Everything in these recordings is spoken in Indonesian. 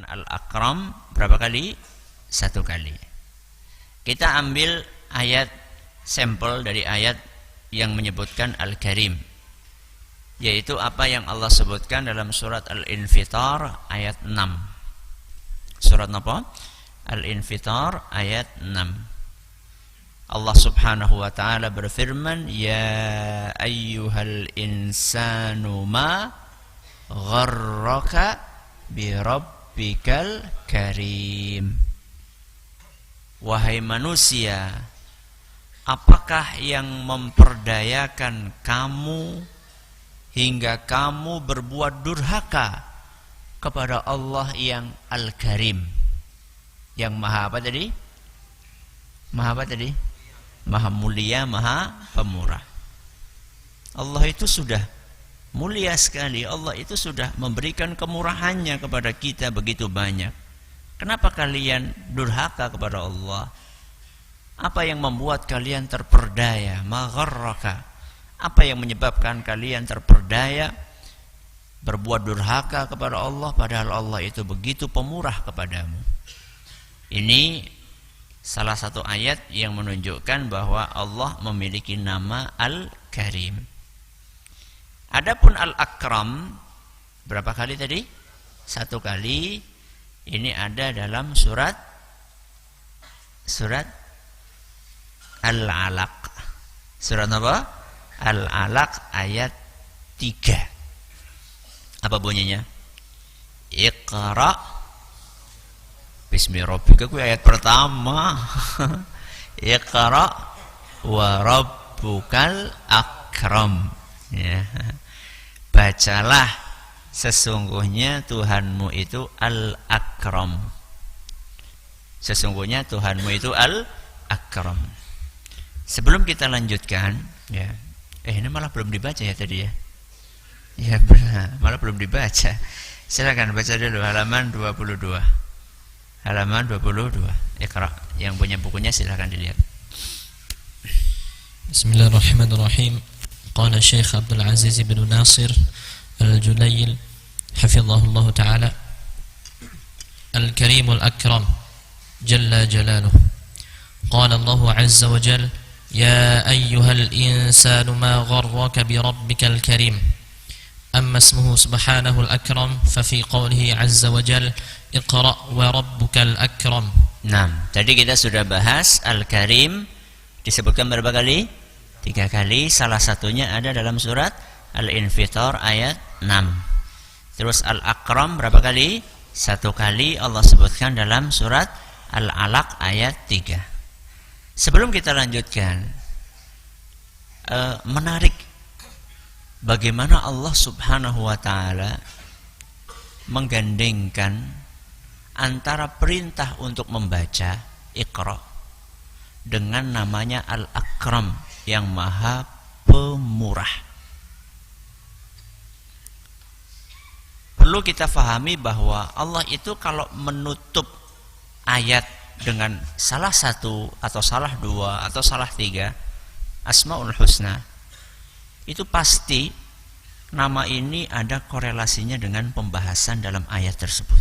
Al-Akram berapa kali? 1 kali. Kita ambil ayat sampel dari ayat yang menyebutkan Al-Karim, yaitu apa yang Allah sebutkan dalam surat Al-Infitar ayat 6. Surat apa? Al-Infitar ayat 6. Allah Subhanahu wa taala berfirman, "Ya ayyuhal insanu ma gharraka bi rabbikal karim." Wahai manusia, apakah yang memperdayakan kamu hingga kamu berbuat durhaka kepada Allah yang Al-Karim, yang maha apa tadi? Maha apa tadi? Maha mulia, maha pemurah. Allah itu sudah mulia sekali. Allah itu sudah memberikan kemurahannya kepada kita begitu banyak. Kenapa kalian durhaka kepada Allah? Apa yang membuat kalian terperdaya? Magharraka. Apa yang menyebabkan kalian terperdaya berbuat durhaka kepada Allah, padahal Allah itu begitu pemurah kepadamu? Ini salah satu ayat yang menunjukkan bahwa Allah memiliki nama Al-Karim. Adapun Al-Akram berapa kali tadi? 1 kali. Ini ada dalam surat Al-Alaq. Surat apa? Al-Alaq ayat 3. Apa bunyinya? Iqra Bismi rabbika, itu ayat pertama. Iqra wa rabbukal akram. Ya. Bacalah, sesungguhnya Tuhanmu itu Al-Akram. Sesungguhnya Tuhanmu itu Al-Akram. Sebelum kita lanjutkan, ya. Ini malah belum dibaca ya tadi ya. Ya benar, malah belum dibaca. Silakan baca dulu halaman 22. Halaman 22. Iqra. Yang punya bukunya silakan dilihat. Bismillahirrahmanirrahim. Qala Syekh Abdul Aziz bin Nasir Al-Julayl hafizahullah ta'ala, Al-Karimul Akram Jalla Jalaluh. Qala Allah Azza wa Jal, Ya ayyuhal insanu ma gharraka bi rabbikal karim. Amma ismuhu subhanahu al-akram, fa fi qawlihi Azza wa Jal, Iqra wa rabbukal akram. Nah, tadi kita sudah bahas Al-Karim disebutkan berapa kali? 3 kali. Salah satunya ada dalam surat Al-Infitar ayat 6. Terus Al-Akram berapa kali? 1 kali Allah sebutkan dalam surat Al-Alaq ayat 3. Sebelum kita lanjutkan, menarik bagaimana Allah Subhanahu wa ta'ala menggandengkan antara perintah untuk membaca Iqra dengan namanya Al-Akram, yang maha pemurah. Perlu kita fahami bahwa Allah itu kalau menutup ayat dengan salah satu atau salah 2 atau salah 3 Asmaul Husna, itu pasti nama ini ada korelasinya dengan pembahasan dalam ayat tersebut.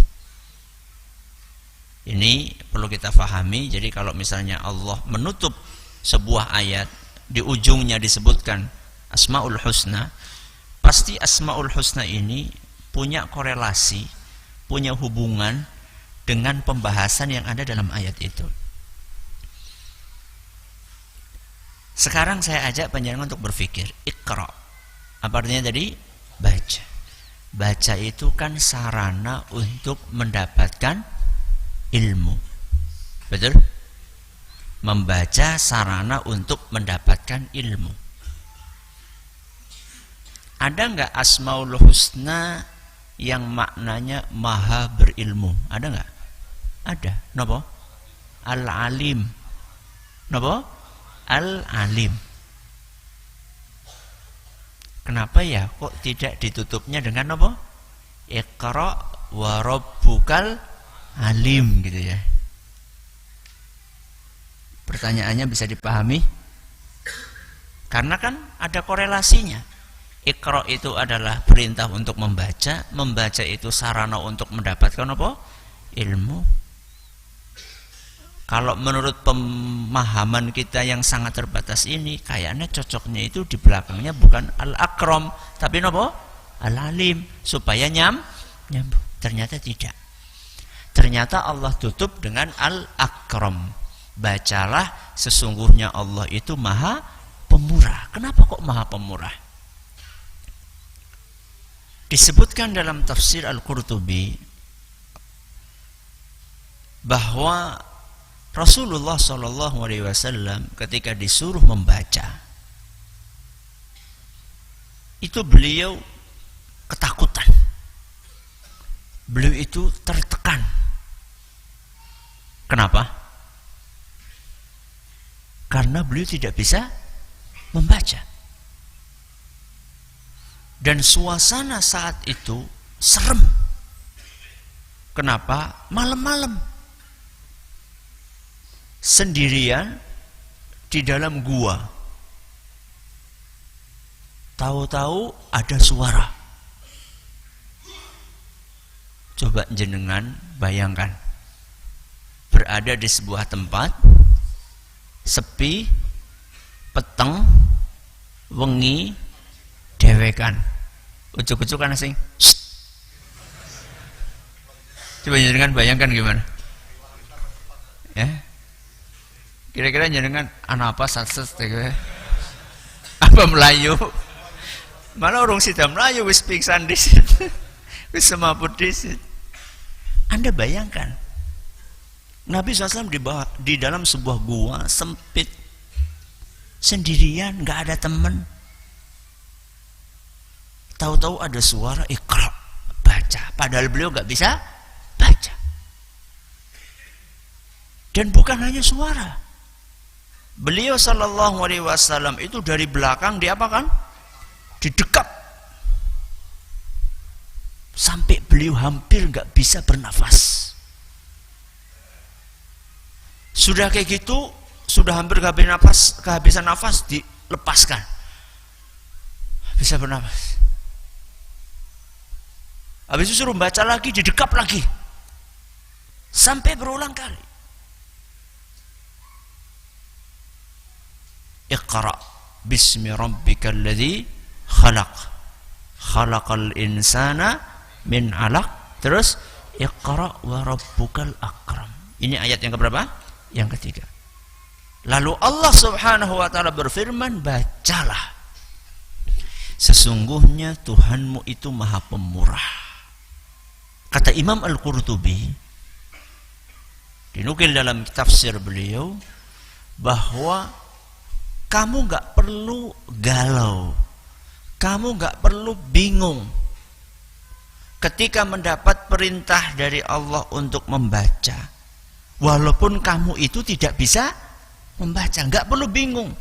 Ini perlu kita fahami. Jadi kalau misalnya Allah menutup sebuah ayat, di ujungnya disebutkan Asmaul Husna, pasti Asmaul Husna ini punya korelasi, punya hubungan dengan pembahasan yang ada dalam ayat itu. Sekarang saya ajak panjenengan untuk berpikir, Iqra, apa artinya tadi? Baca. Baca itu kan sarana untuk mendapatkan ilmu. Betul? Membaca sarana untuk mendapatkan ilmu. Ada enggak Asmaul Husna yang maknanya maha berilmu? Ada enggak? Ada. Napa? Al-Alim. Napa? Al-Alim. Kenapa ya kok tidak ditutupnya dengan apa? Iqra wa rabbukal alim gitu ya. Pertanyaannya bisa dipahami? Karena kan ada korelasinya. Iqra itu adalah perintah untuk membaca, membaca itu sarana untuk mendapatkan apa? ilmu. Kalau menurut pemahaman kita yang sangat terbatas ini, kayaknya cocoknya itu di belakangnya bukan al-akram, tapi nopo? Al-alim, supaya nyambung. Ternyata tidak. Ternyata Allah tutup dengan al-akram. Bacalah, sesungguhnya Allah itu maha pemurah. Kenapa kok maha pemurah? Disebutkan dalam tafsir Al-Qurtubi bahwa Rasulullah SAW ketika disuruh membaca, itu beliau ketakutan, beliau itu tertekan. Kenapa? Karena beliau tidak bisa membaca, dan suasana saat itu serem. Kenapa? Malam-malam, sendirian di dalam gua. Tahu-tahu ada suara. Coba jenengan bayangkan, berada di sebuah tempat sepi, peteng, wengi, dewekan, ucuk-ucukan asing. Coba jenengan bayangkan gimana? Ya, kira-kira jenengan apa satset apa Melayu? Malah orang sida Melayu wis pingsan disit, wis semaput disit. Anda bayangkan, Nabi SAW di dalam sebuah gua sempit, sendirian, nggak ada teman. Tahu-tahu ada suara Iqra, baca. Padahal beliau nggak bisa baca. Dan bukan hanya suara, beliau sallallahu alaihi wasallam itu dari belakang diapakan? Didekap sampai beliau hampir nggak bisa bernafas. Sudah kayak gitu, sudah hampir kehabisan nafas, dilepaskan, bisa bernafas. Habis itu suruh baca lagi, didekap lagi, sampai berulang kali. Iqra bismi rabbikal ladzi khalaq, khalaqal insana min 'alaq. Terus Iqra wa rabbukal akram. Ini ayat yang keberapa? Yang ketiga. Lalu Allah Subhanahu wa taala berfirman, bacalah, sesungguhnya Tuhanmu itu maha pemurah. Kata Imam Al-Qurtubi, dinukil dalam tafsir beliau, bahwa kamu gak perlu galau, kamu gak perlu bingung ketika mendapat perintah dari Allah untuk membaca, walaupun kamu itu tidak bisa membaca. Gak perlu bingung.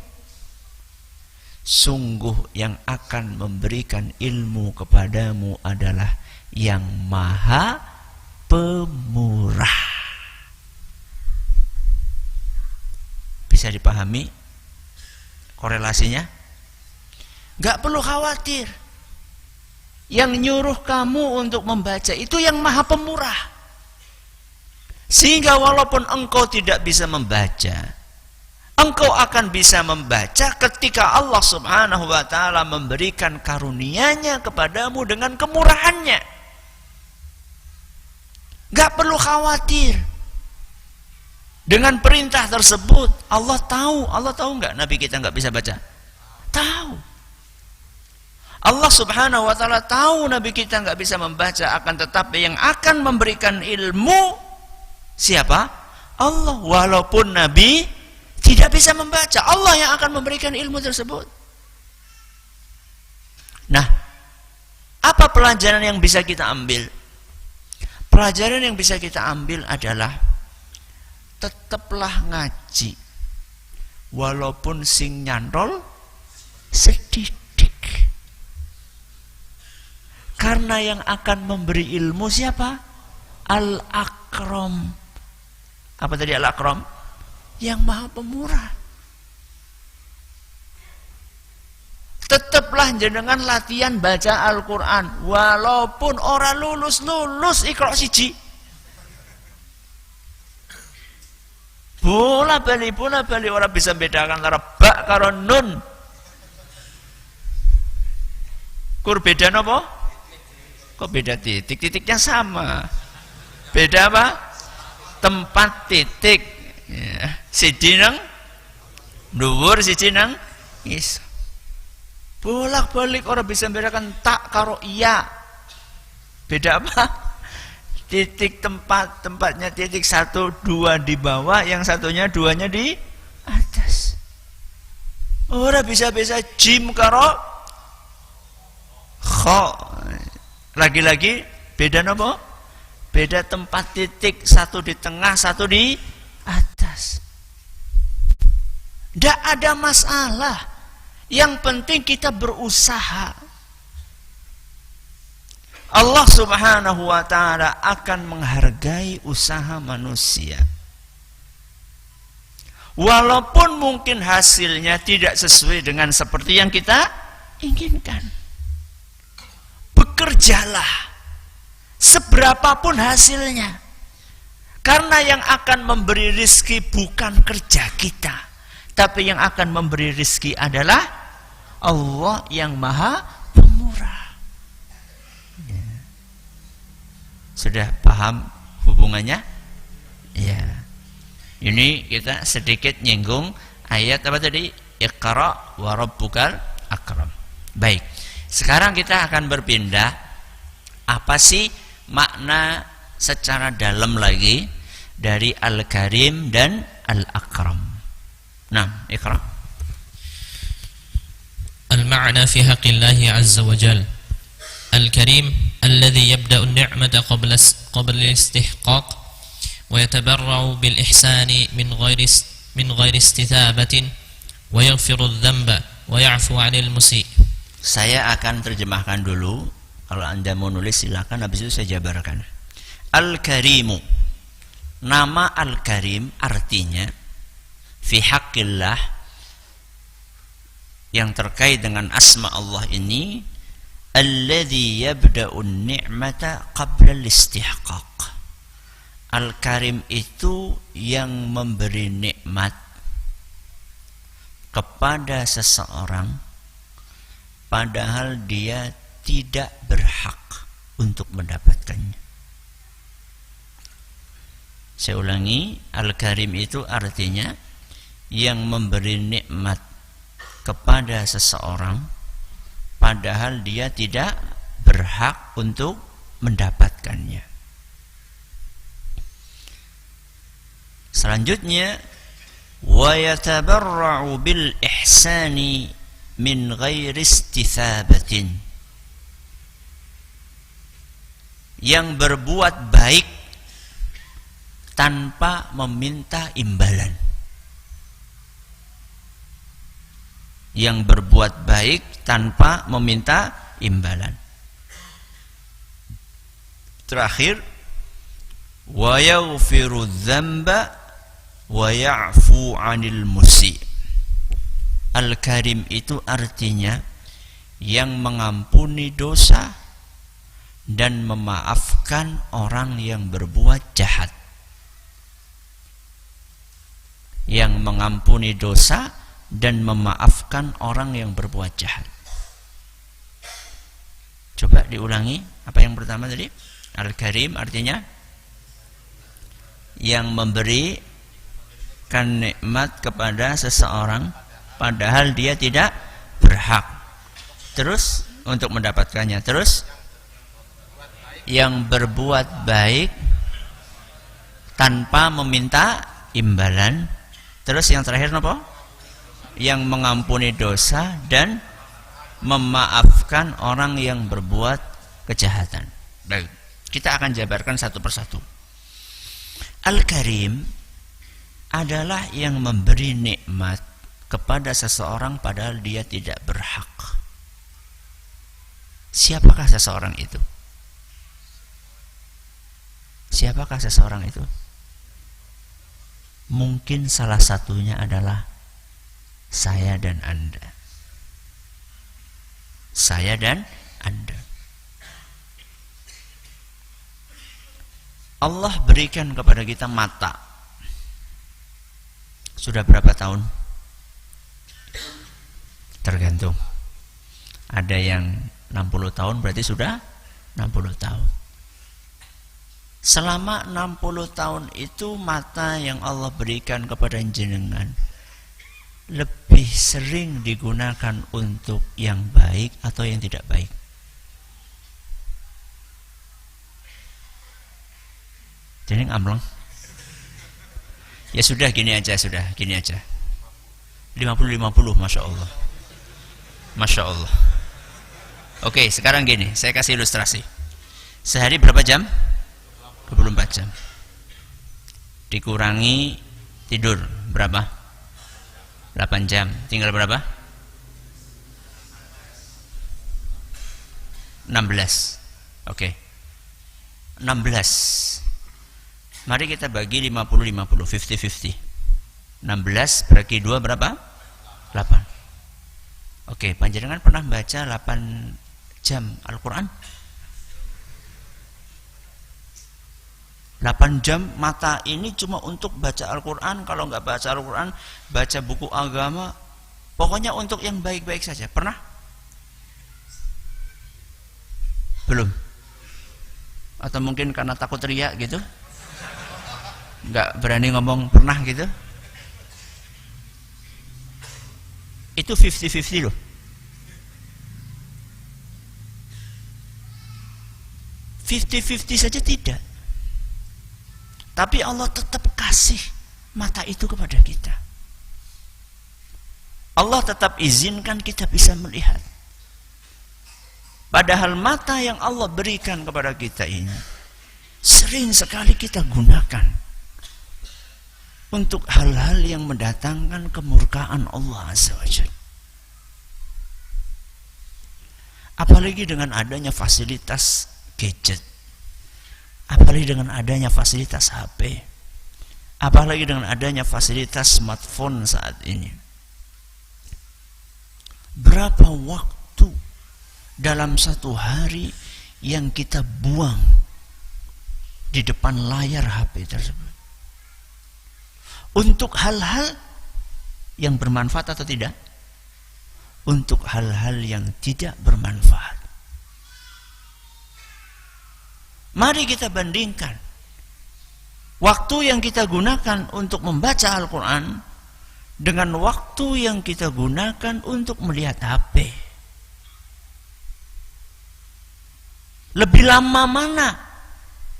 Sungguh yang akan memberikan ilmu kepadamu adalah yang maha pemurah. Bisa dipahami korelasinya? Gak perlu khawatir. Yang nyuruh kamu untuk membaca itu yang maha pemurah. Sehingga walaupun engkau tidak bisa membaca, engkau akan bisa membaca ketika Allah Subhanahu wa ta'ala memberikan karunia-Nya kepadamu dengan kemurahannya. Gak perlu khawatir dengan perintah tersebut. Allah tahu nggak Nabi kita nggak bisa baca? Tahu. Allah Subhanahu wa ta'ala tahu Nabi kita nggak bisa membaca, akan tetapi yang akan memberikan ilmu siapa? Allah. Walaupun Nabi tidak bisa membaca, Allah yang akan memberikan ilmu tersebut. Nah, apa pelajaran yang bisa kita ambil? Pelajaran yang bisa kita ambil adalah tetaplah ngaji walaupun sing nyantol sedikit, karena yang akan memberi ilmu siapa? Al-Akram. Apa tadi Al-Akram? Yang maha pemurah. Tetaplah jenengan latihan baca Al-Quran walaupun orang lulus Iqra siji. Bola bali orang bisa bedakan antara ba karo nun. Kur beda napa? Kok beda titik? Titiknya sama. Beda apa? Tempat titik. Ya. Siji nang dhuwur, siji nang ngisor. Bolak-balik orang bisa bedakan tak karo iya. Beda apa? Titik tempatnya titik 1, 2 di bawah, yang satunya 2-nya di atas. Orang bisa-bisa jim karo kho. Lagi-lagi beda nopo? Beda tempat titik, 1 di tengah, 1 di atas. Tidak ada masalah. Yang penting kita berusaha. Allah Subhanahu wa ta'ala akan menghargai usaha manusia. Walaupun mungkin hasilnya tidak sesuai dengan seperti yang kita inginkan. Bekerjalah seberapapun hasilnya. Karena yang akan memberi rizki bukan kerja kita, tapi yang akan memberi rizki adalah Allah yang maha pemurah. Sudah paham hubungannya? Ya. Ini kita sedikit nyinggung ayat apa tadi? Iqra wa rabbukal akram. Baik. Sekarang kita akan berpindah. Apa sih makna secara dalam lagi dari Al-Karim dan Al-Akram? Nah, Iqra. Al-ma'na fi haqqillahi azza wa jalla. Al-Karim الذي يبدأ النعمة قبل الاستحقاق ويتبرع بالإحسان من غير استثابة ويغفر الذنب ويعفو عن المسيء. Saya akan terjemahkan dulu. Kalau Anda mau nulis silakan, habis itu saya jabarkan. Al-Karimu. Nama Al-Karim artinya fi haqqillah, yang terkait dengan asma Allah ini, alladzi yabda'u an-ni'mata qabla al-istihqaq. Al-Karim itu yang memberi nikmat kepada seseorang padahal dia tidak berhak untuk mendapatkannya. Saya ulangi, Al-Karim itu artinya yang memberi nikmat kepada seseorang padahal dia tidak berhak untuk mendapatkannya. Selanjutnya, wa yatabarra'u bil ihsani min ghairi istithabatin. Yang berbuat baik tanpa meminta imbalan. Yang berbuat baik tanpa meminta imbalan. Terakhir, wa yaghfiru dzamba wa ya'fu 'anil musi'. Al-Karim itu artinya yang mengampuni dosa dan memaafkan orang yang berbuat jahat. Yang mengampuni dosa dan memaafkan orang yang berbuat jahat. Coba diulangi. Apa yang pertama tadi? Al-Karim artinya yang memberikan nikmat kepada seseorang padahal dia tidak berhak. Terus untuk mendapatkannya. Terus yang berbuat baik tanpa meminta imbalan. Terus yang terakhir apa? Yang mengampuni dosa dan memaafkan orang yang berbuat kejahatan. Baik, kita akan jabarkan satu persatu. Al-Karim adalah yang memberi nikmat kepada seseorang padahal dia tidak berhak. Siapakah seseorang itu? Siapakah seseorang itu? Mungkin salah satunya adalah saya dan Anda. Saya dan Anda. Allah berikan kepada kita mata. Sudah berapa tahun? Tergantung. Ada yang 60 tahun berarti sudah 60 tahun. Selama 60 tahun itu mata yang Allah berikan kepada jenengan lebih sering digunakan untuk yang baik atau yang tidak baik? Jadi amlong. Ya sudah gini aja. 50-50, Masya Allah. Masya Allah. Oke, sekarang gini, saya kasih ilustrasi. Sehari berapa jam? 24 jam. Dikurangi tidur berapa? 8 jam. Tinggal berapa? 16. Oke. 16. Mari kita bagi 50-50, 50-50. 16 bagi 2 berapa? 8. Oke, panjenengan pernah baca 8 jam Al-Quran? 8 jam mata ini cuma untuk baca Al-Quran. Kalau nggak baca Al-Quran, baca buku agama, pokoknya untuk yang baik-baik saja. Pernah? Belum? Atau mungkin karena takut riak gitu, nggak berani ngomong pernah gitu? Itu 50-50 loh. 50-50 saja tidak. Tapi Allah tetap kasih mata itu kepada kita. Allah tetap izinkan kita bisa melihat. Padahal mata yang Allah berikan kepada kita ini sering sekali kita gunakan untuk hal-hal yang mendatangkan kemurkaan Allah Azza wa Jalla. Apalagi dengan adanya fasilitas gadget, apalagi dengan adanya fasilitas HP, apalagi dengan adanya fasilitas smartphone saat ini. Berapa waktu dalam satu hari yang kita buang di depan layar HP tersebut untuk hal-hal yang bermanfaat atau tidak? Untuk hal-hal yang tidak bermanfaat. Mari kita bandingkan waktu yang kita gunakan untuk membaca Al-Quran dengan waktu yang kita gunakan untuk melihat HP. Lebih lama mana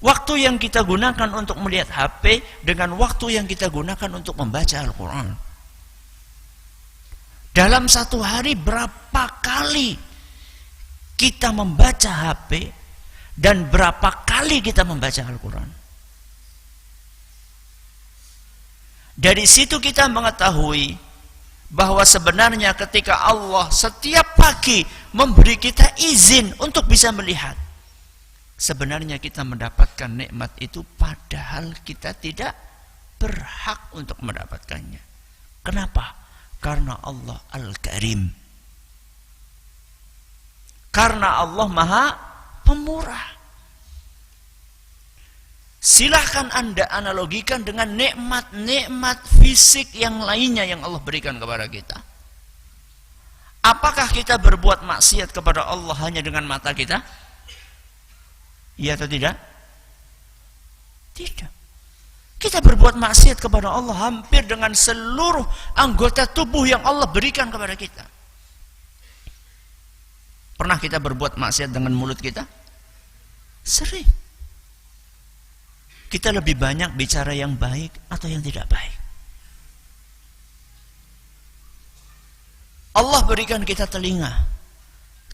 waktu yang kita gunakan untuk melihat HP dengan waktu yang kita gunakan untuk membaca Al-Quran? Dalam satu hari berapa kali kita membaca HP dan berapa kali kita membaca Al-Quran? Dari situ kita mengetahui bahwa sebenarnya ketika Allah setiap pagi memberi kita izin untuk bisa melihat, sebenarnya kita mendapatkan nikmat itu padahal kita tidak berhak untuk mendapatkannya. Kenapa? Karena Allah Al-Karim. Karena Allah Maha Pemurah. Silahkan Anda analogikan dengan nikmat-nikmat fisik yang lainnya yang Allah berikan kepada kita. Apakah kita berbuat maksiat kepada Allah hanya dengan mata kita? Iya atau tidak? Tidak. Kita berbuat maksiat kepada Allah hampir dengan seluruh anggota tubuh yang Allah berikan kepada kita. Pernah kita berbuat maksiat dengan mulut kita? Sering. Kita lebih banyak bicara yang baik atau yang tidak baik? Allah berikan kita telinga.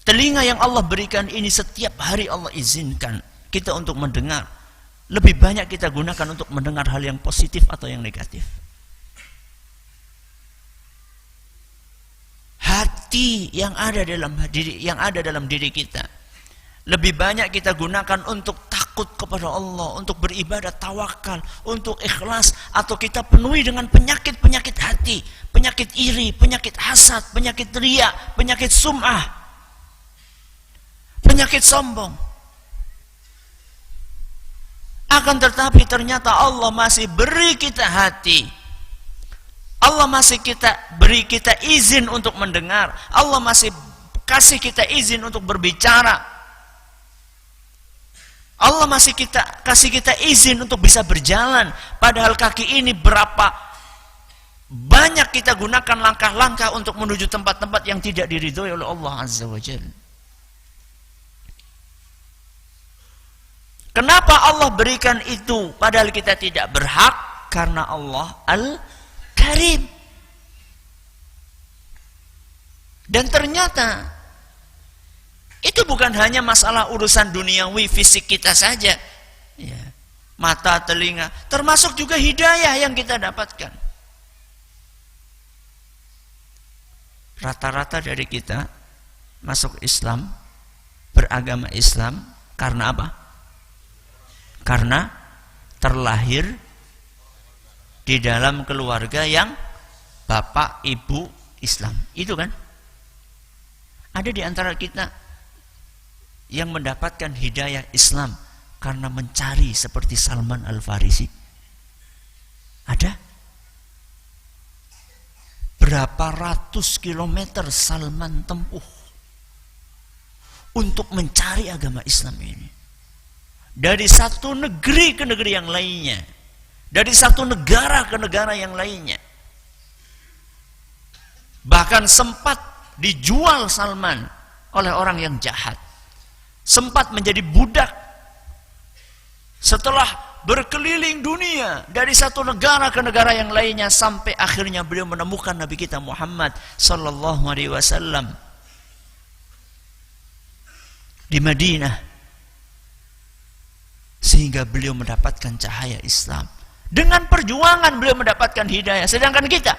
Telinga yang Allah berikan ini setiap hari Allah izinkan kita untuk mendengar. Lebih banyak kita gunakan untuk mendengar hal yang positif atau yang negatif. Hati yang ada dalam diri kita lebih banyak kita gunakan untuk takut kepada Allah, untuk beribadah tawakal, untuk ikhlas, atau kita penuhi dengan penyakit-penyakit hati, penyakit iri, penyakit hasad, penyakit riya, penyakit sum'ah, penyakit sombong. Akan tetapi ternyata Allah masih beri kita hati. Allah masih beri kita izin untuk mendengar. Allah masih kasih kita izin untuk berbicara. Allah masih kasih kita izin untuk bisa berjalan. Padahal kaki ini berapa banyak kita gunakan langkah-langkah untuk menuju tempat-tempat yang tidak diridhoi oleh Allah Azza wa Jalla. Kenapa Allah berikan itu padahal kita tidak berhak? Karena Allah Al-Karim. Dan ternyata itu bukan hanya masalah urusan duniawi fisik kita saja. Ya. Mata, telinga, termasuk juga hidayah yang kita dapatkan. Rata-rata dari kita masuk Islam, beragama Islam karena apa? Karena terlahir di dalam keluarga yang bapak ibu Islam. Itu kan? Ada di antara kita yang mendapatkan hidayah Islam karena mencari seperti Salman Al-Farisi. Ada? Berapa ratus kilometer Salman tempuh untuk mencari agama Islam ini. Dari satu negeri ke negeri yang lainnya. Dari satu negara ke negara yang lainnya. Bahkan sempat dijual Salman oleh orang yang jahat. Sempat menjadi budak. Setelah berkeliling dunia dari satu negara ke negara yang lainnya sampai akhirnya beliau menemukan Nabi kita Muhammad sallallahu alaihi wasallam di Madinah. Sehingga beliau mendapatkan cahaya Islam. Dengan perjuangan beliau mendapatkan hidayah. Sedangkan kita,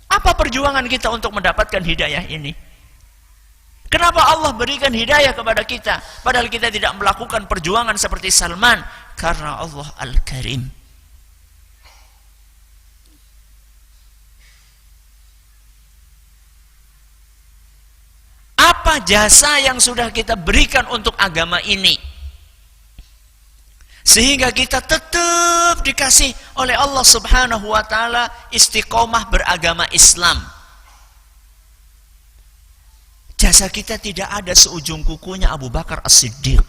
apa perjuangan kita untuk mendapatkan hidayah ini? Kenapa Allah berikan hidayah kepada kita? Padahal kita tidak melakukan perjuangan seperti Salman. Karena Allah Al-Karim. Apa jasa yang sudah kita berikan untuk agama ini? Sehingga kita tetap dikasih oleh Allah Subhanahu wa ta'ala istiqomah beragama Islam. Jasa kita tidak ada seujung kukunya Abu Bakar As-Siddiq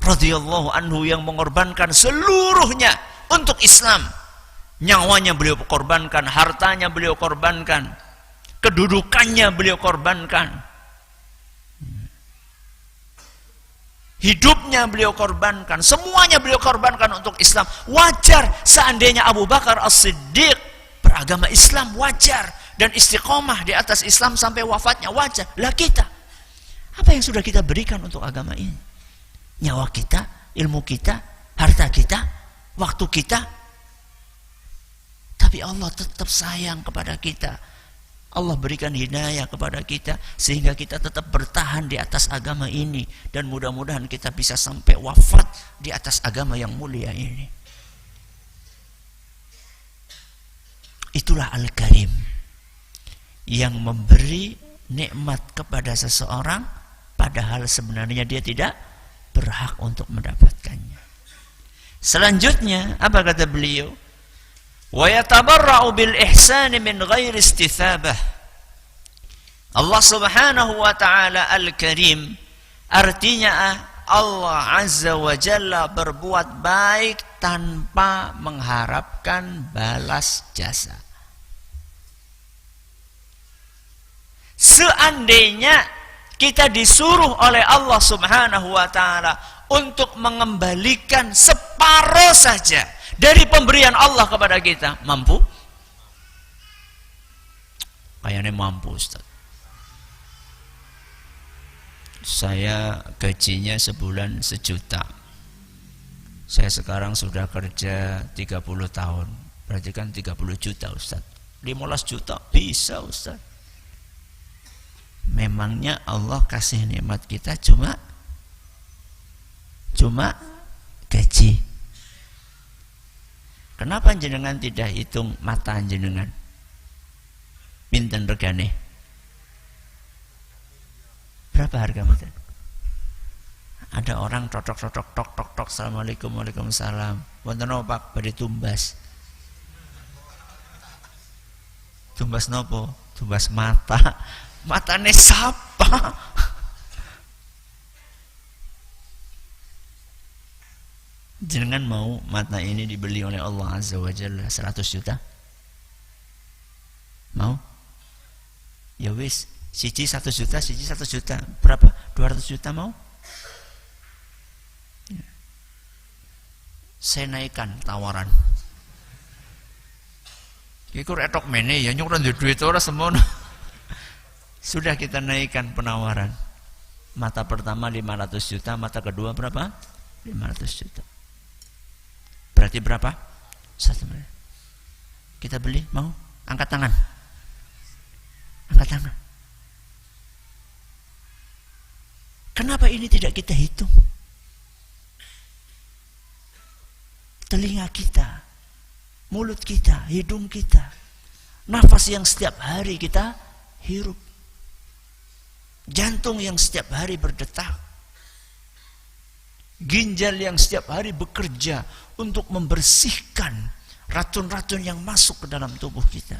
radhiyallahu anhu yang mengorbankan seluruhnya untuk Islam. Nyawanya beliau korbankan, hartanya beliau korbankan, kedudukannya beliau korbankan. Hidupnya beliau korbankan, semuanya beliau korbankan untuk Islam. Wajar seandainya Abu Bakar As-Siddiq beragama Islam, wajar. Dan istiqomah di atas Islam sampai wafatnya, wajar. Lah kita, apa yang sudah kita berikan untuk agama ini? Nyawa kita, ilmu kita, harta kita, waktu kita. Tapi Allah tetap sayang kepada kita. Allah berikan hidayah kepada kita sehingga kita tetap bertahan di atas agama ini dan mudah-mudahan kita bisa sampai wafat di atas agama yang mulia ini. Itulah Al-Karim yang memberi nikmat kepada seseorang padahal sebenarnya dia tidak berhak untuk mendapatkannya. Selanjutnya apa kata beliau? Wa yatabarra'u bil ihsani min ghairi istithabah. Allah Subhanahu wa ta'ala Al-Karim artinya Allah Azza wa Jalla berbuat baik tanpa mengharapkan balas jasa. Seandainya kita disuruh oleh Allah Subhanahu wa ta'ala untuk mengembalikan separuh saja dari pemberian Allah kepada kita, mampu? Kayaknya mampu, Ustaz. Saya gajinya sebulan 1 juta. Saya sekarang sudah kerja 30 tahun. Berarti kan 30 juta, Ustaz. 15 juta bisa, Ustaz. Memangnya Allah kasih nikmat kita cuma gaji. Kenapa jenengan tidak hitung mata jenengan? Pinten regane? Berapa harga mata? Ada orang tok assalamualaikum, waalaikumsalam. Wonten apa Pak badhe tumbas? Tumbas nopo? Tumbas mata. Matane sapa? Jangan mau mata ini dibeli oleh Allah Azza wa Jalla 100 juta? Mau? Ya wis, siji 1 juta, siji 1 juta. Berapa? 200 juta mau? Ya. Saya naikkan tawaran. Iku retok mene ya nyuruh duit ora semono. Sudah kita naikkan penawaran. Mata pertama 500 juta, mata kedua berapa? 500 juta. Berarti berapa? 1 miliar. Kita beli, mau? Angkat tangan. Angkat tangan. Kenapa ini tidak kita hitung? Telinga kita, mulut kita, hidung kita, nafas yang setiap hari kita hirup, jantung yang setiap hari berdetak, ginjal yang setiap hari bekerja untuk membersihkan racun-racun yang masuk ke dalam tubuh kita.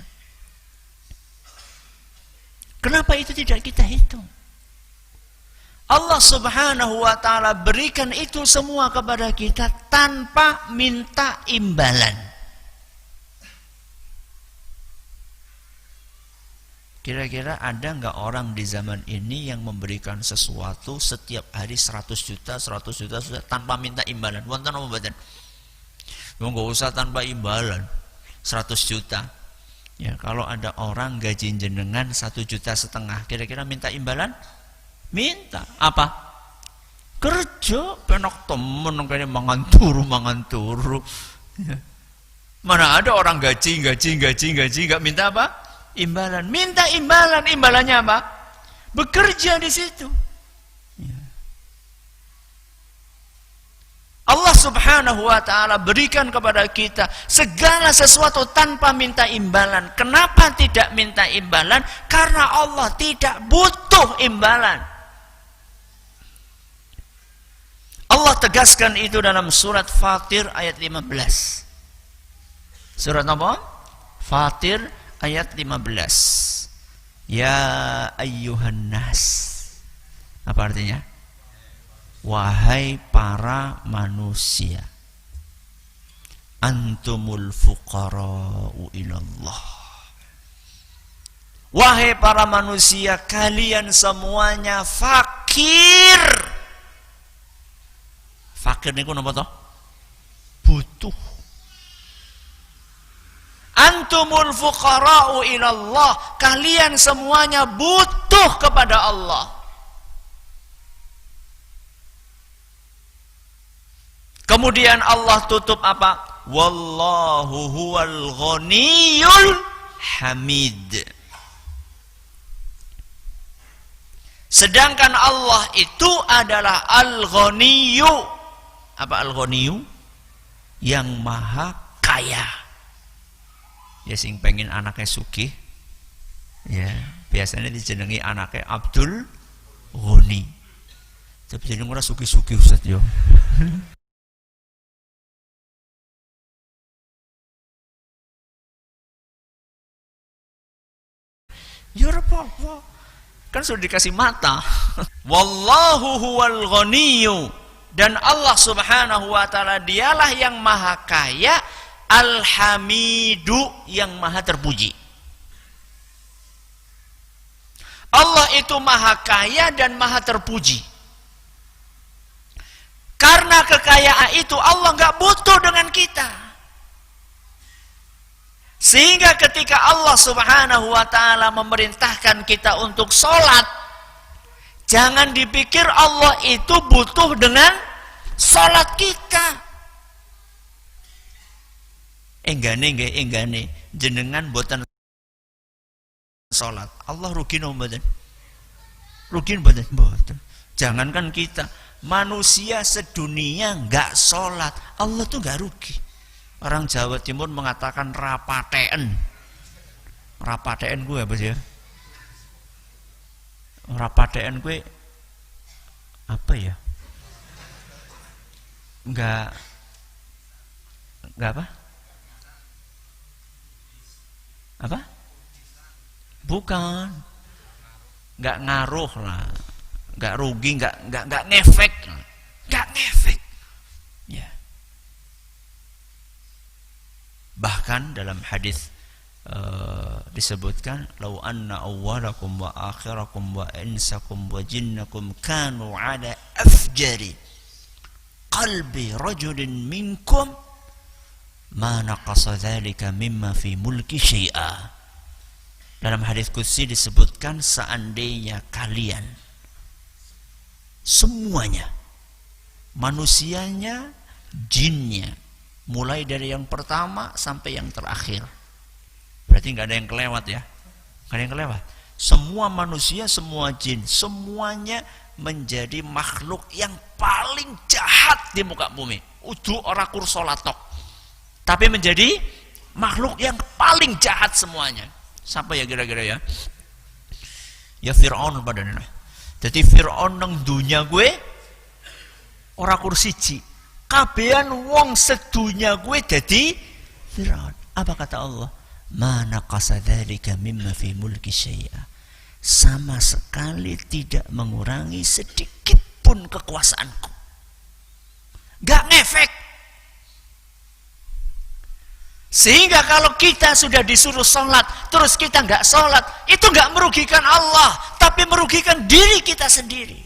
Kenapa itu tidak kita hitung? Allah Subhanahu wa ta'ala berikan itu semua kepada kita tanpa minta imbalan. Kira-kira ada nggak orang di zaman ini yang memberikan sesuatu setiap hari 100 juta tanpa minta imbalan? Wonten apa mboten? Nggak usah tanpa imbalan. 100 juta. Ya, kalau ada orang gaji jenengan 1,5 juta, kira-kira minta imbalan? Minta. Apa? Kerja penak temen kayaknya mangan turu. Ya. Mana ada orang gaji nggak minta apa? Imbalan. Minta imbalan. Imbalannya apa? Bekerja di situ. Ya. Allah Subhanahu wa ta'ala berikan kepada kita segala sesuatu tanpa minta imbalan. Kenapa tidak minta imbalan? Karena Allah tidak butuh imbalan. Allah tegaskan itu dalam surat Fatir ayat 15. Surat apa? Fatir ayat 15. Ya ayyuhan nas. Apa artinya? Wahai para manusia, antumul fuqara'u ilallah. Wahai para manusia, kalian semuanya fakir. Fakir niku napa to? Butuh. Antumul fuqara'u ilallah. Kalian semuanya butuh kepada Allah. Kemudian Allah tutup apa? Wallahu huwal ghaniyul hamid. Sedangkan Allah itu adalah al-ghaniyu. Apa al-ghaniyu? Yang maha kaya. Ya sing pengen anaknya sugih. Ya, biasanya dijenengi anaknya Abdul Ghani. Tapi jeneng ora sugih-sugih Ustaz yo. Ya apa-apa. Kan sudah dikasih mata. Wallahu huwal ghaniyyu. Dan Allah Subhanahu wa ta'ala dialah yang maha kaya, al-hamidu, yang maha terpuji. Allah itu maha kaya dan maha terpuji. Karena kekayaan itu Allah nggak butuh dengan kita. Sehingga ketika Allah Subhanahu wa ta'ala memerintahkan kita untuk sholat, jangan dipikir Allah itu butuh dengan sholat kita. Enggane jenengan boten sholat, Allah rugi no mboten? Rugi mboten? Mboten. Jangankan kita, manusia sedunia nggak sholat, Allah tuh nggak rugi. Orang Jawa Timur mengatakan rapateen. Rapateen gue apa sih ya? Rapateen gue apa ya? Enggak apa? Apa? Bukan. Nggak ngaruh lah. Nggak rugi, nggak ngefek. Nggak ngefek. Ya. Bahkan dalam hadis disebutkan, "Lau anna awwalakum wa akhirakum wa insakum wa jinnakum kanu ala afjari qalbi rajulin minkum ma naqasa dzalika mimma fi mulki syai'a." Dalam hadis qudsi disebutkan, seandainya kalian semuanya, manusianya, jinnya, mulai dari yang pertama sampai yang terakhir, berarti nggak ada yang kelewat ya, nggak ada yang kelewat. Semua manusia, semua jin, semuanya menjadi makhluk yang paling jahat di muka bumi. Udu ora kursolatok, tapi menjadi makhluk yang paling jahat semuanya. Siapa ya kira-kira ya? Ya Fir'aun padahal. Jadi Fir'aun nang dunya gue ora kursiji. Kabehan wong sedunya gue jadi Fir'aun. Apa kata Allah? Mana qasadzalika mimma fi mulki syai'a. Sama sekali tidak mengurangi sedikit pun kekuasaanku. Gak ngefek. Sehingga kalau kita sudah disuruh sholat, terus kita gak sholat, itu gak merugikan Allah, tapi merugikan diri kita sendiri.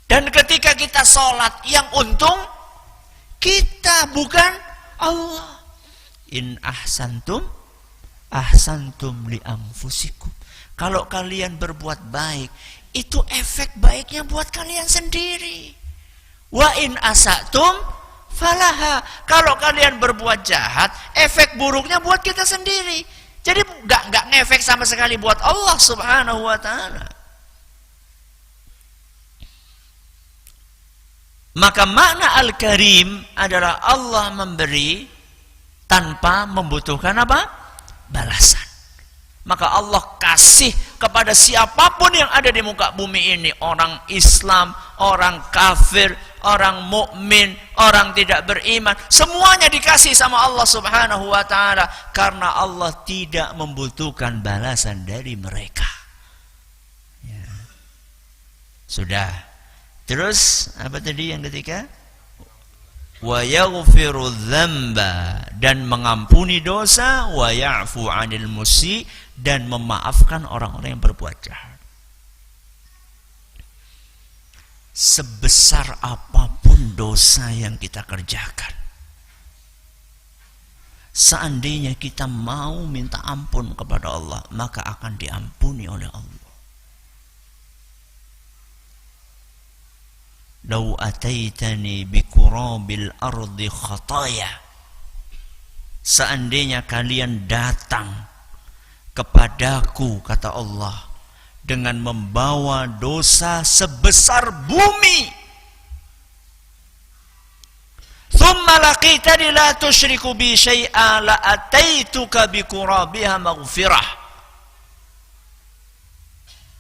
Dan ketika kita sholat, yang untung kita, bukan Allah. In ahsantum li anfusikum. Kalau kalian berbuat baik, itu efek baiknya buat kalian sendiri. Wa in asatum falaha. Kalau kalian berbuat jahat, efek buruknya buat kita sendiri. Jadi enggak ngefek sama sekali buat Allah Subhanahu wa taala. Maka makna Al-Karim adalah Allah memberi tanpa membutuhkan apa? Balasan. Maka Allah kasih kepada siapapun yang ada di muka bumi ini, orang Islam, orang kafir, orang mukmin, orang tidak beriman, semuanya dikasih sama Allah Subhanahu wa taala karena Allah tidak membutuhkan balasan dari mereka. Ya. Sudah. Terus apa tadi yang ketiga? Wa yaghfiru dzamba, dan mengampuni dosa, wa ya'fu 'anil musi, dan memaafkan orang-orang yang berbuat jahat. Sebesar apapun dosa yang kita kerjakan, seandainya kita mau minta ampun kepada Allah, maka akan diampuni oleh Allah. Lau ataitani bikurabil ardi khataya, seandainya kalian datang kepadaku, kata Allah, dengan membawa dosa sebesar bumi, thumma laqitani la tusyriku bi syai'a la ataituka bikurabiha maghfirah.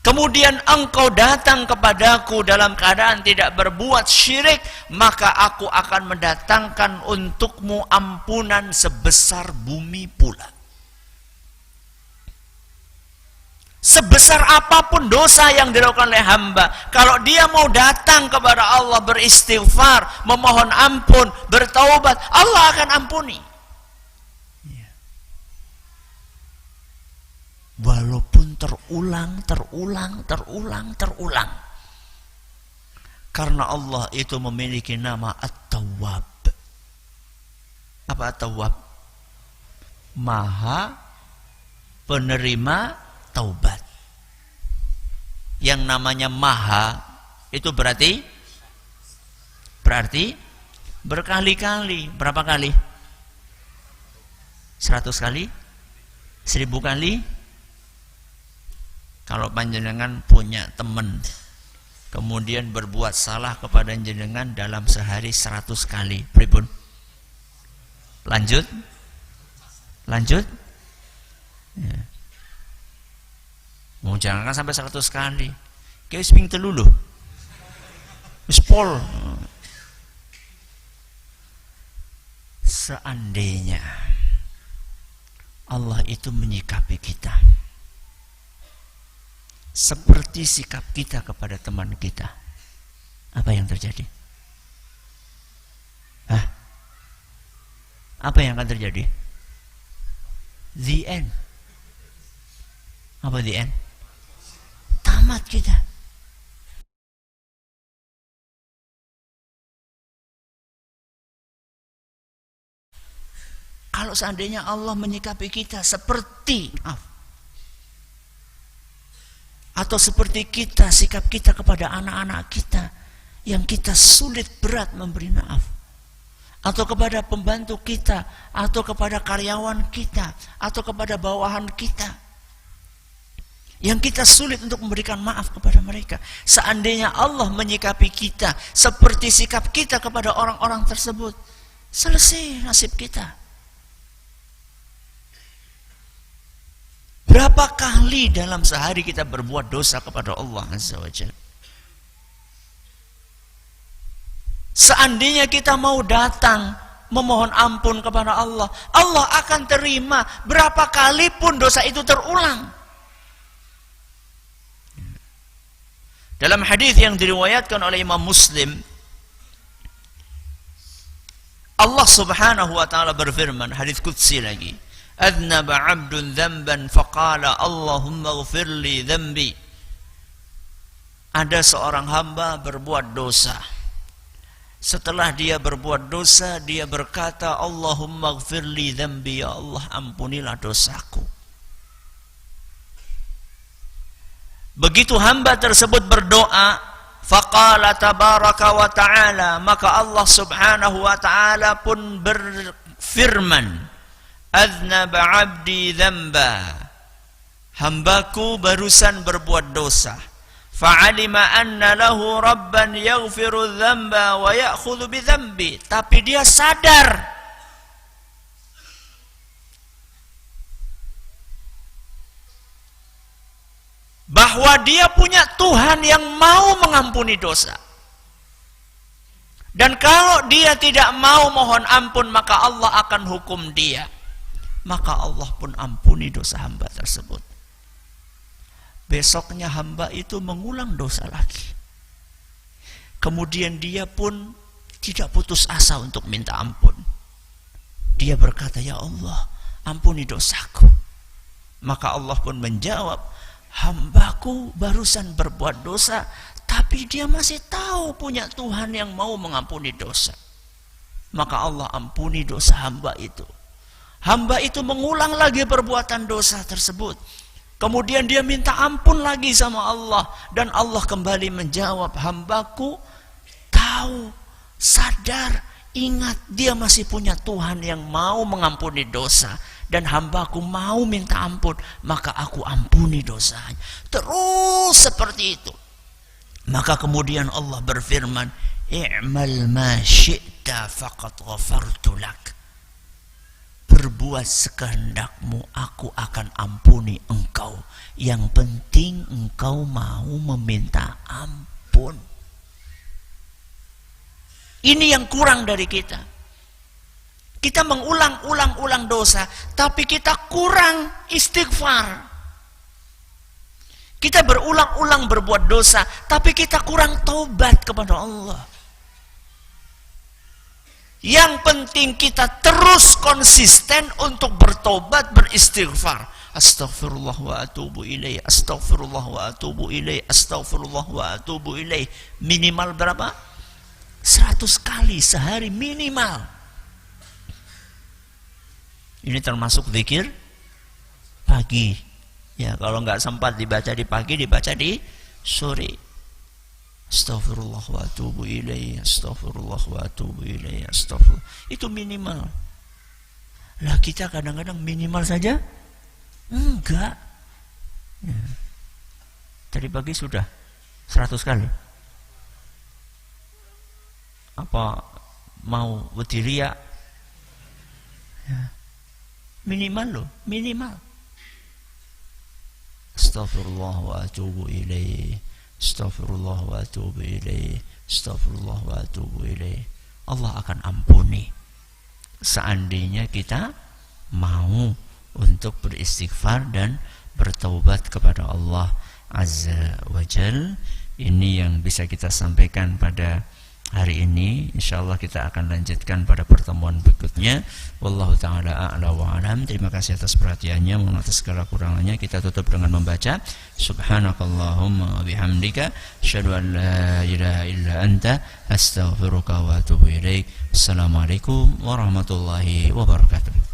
Kemudian engkau datang kepadaku dalam keadaan tidak berbuat syirik, maka aku akan mendatangkan untukmu ampunan sebesar bumi pula. Sebesar apapun dosa yang dilakukan oleh hamba, kalau dia mau datang kepada Allah beristighfar, memohon ampun, bertaubat, Allah akan ampuni. Walaupun terulang. Karena Allah itu memiliki nama At-Tawwab. Apa At-Tawwab? Maha penerima taubat. Yang namanya Maha itu berarti berkali-kali. Berapa kali? 100 kali? 1000 kali? Kalau panjenengan punya teman, kemudian berbuat salah kepada jenengan dalam sehari 100 kali, pripun? Lanjut? Ya. Mau jangan sampai 100 kali. Kayak wis ping 3 lho. Wis pol. Seandainya Allah itu menyikapi kita seperti sikap kita kepada teman kita, apa yang terjadi? Apa yang akan terjadi? The end. Apa the end? Tamat kita. Kalau seandainya Allah menyikapi kita seperti atau seperti kita, sikap kita kepada anak-anak kita yang kita sulit berat memberi maaf, atau kepada pembantu kita, atau kepada karyawan kita, atau kepada bawahan kita yang kita sulit untuk memberikan maaf kepada mereka. Seandainya Allah menyikapi kita seperti sikap kita kepada orang-orang tersebut, selesai nasib kita. Berapa kali dalam sehari kita berbuat dosa kepada Allah Azza wa Jalla? Seandainya kita mau datang memohon ampun kepada Allah, Allah akan terima berapa kali pun dosa itu terulang. Dalam hadis yang diriwayatkan oleh Imam Muslim, Allah Subhanahu wa taala berfirman, hadis qudsi lagi, "Adnaba 'abdun dzamban faqala Allahumma ighfir li dzambi." Ada seorang hamba berbuat dosa. Setelah dia berbuat dosa, dia berkata, "Allahumma ighfir li dzambi," ya Allah, ampunilah dosaku. Begitu hamba tersebut berdoa, faqala tabaraka wa ta'ala, maka Allah Subhanahu wa ta'ala pun berfirman, "Adznaba 'abdi dzamba." Hambaku barusan berbuat dosa. Fa'alima anna lahu rabban yaghfiru dzamba wa ya'khudhu bi dzambi. Tapi dia sadar bahwa dia punya Tuhan yang mau mengampuni dosa. Dan kalau dia tidak mau mohon ampun, maka Allah akan hukum dia. Maka Allah pun ampuni dosa hamba tersebut. Besoknya hamba itu mengulang dosa lagi. Kemudian dia pun tidak putus asa untuk minta ampun. Dia berkata, "Ya Allah, ampuni dosaku." Maka Allah pun menjawab, "Hambaku barusan berbuat dosa, tapi dia masih tahu punya Tuhan yang mau mengampuni dosa." Maka Allah ampuni dosa hamba itu. Hamba itu mengulang lagi perbuatan dosa tersebut. Kemudian dia minta ampun lagi sama Allah. Dan Allah kembali menjawab, "Hambaku tahu, sadar, ingat dia masih punya Tuhan yang mau mengampuni dosa. Dan hambaku mau minta ampun, maka aku ampuni dosanya." Terus seperti itu. Maka kemudian Allah berfirman, "I'mal ma syi'ta faqad ghafartu lak." Berbuat sekehendakmu, aku akan ampuni engkau. Yang penting engkau mau meminta ampun. Ini yang kurang dari kita. Kita mengulang-ulang dosa, tapi kita kurang istighfar. Kita berulang-ulang berbuat dosa, tapi kita kurang taubat kepada Allah. Yang penting kita terus konsisten untuk bertobat, beristighfar. Astaghfirullah wa atubu ilaih, astaghfirullah wa atubu ilaih, astaghfirullah wa atubu ilaih. Minimal berapa? 100 kali sehari minimal. Ini termasuk zikir pagi. Ya, kalau nggak sempat dibaca di pagi, dibaca di sore. Astaghfirullah wa atubu ilaih, astaghfirullah wa atubu ilaih, astaghfirullah. Itu minimal. Lah kita kadang-kadang minimal saja enggak. Ya. Tadi pagi sudah 100 kali. Apa mau wetiria? Ya. Minimal loh, minimal. Astaghfirullah wa atubu ilaih, astaghfirullah wa atubu ilaih, astaghfirullah wa atubu ilaih. Allah akan ampuni seandainya kita mau untuk untuk beristighfar dan bertaubat kepada Allah Azza wa Jal. Ini yang bisa kita sampaikan pada hari ini. Insyaallah kita akan lanjutkan pada pertemuan berikutnya. Wallahu taala a'la wa alam. Terima kasih atas perhatiannya. Mohon atas segala kurangannya. Kita tutup dengan membaca subhanakallahumma wa bihamdika asyhadu an la ilaha illa anta astaghfiruka wa atubu ilaik. Assalamualaikum warahmatullahi wabarakatuh.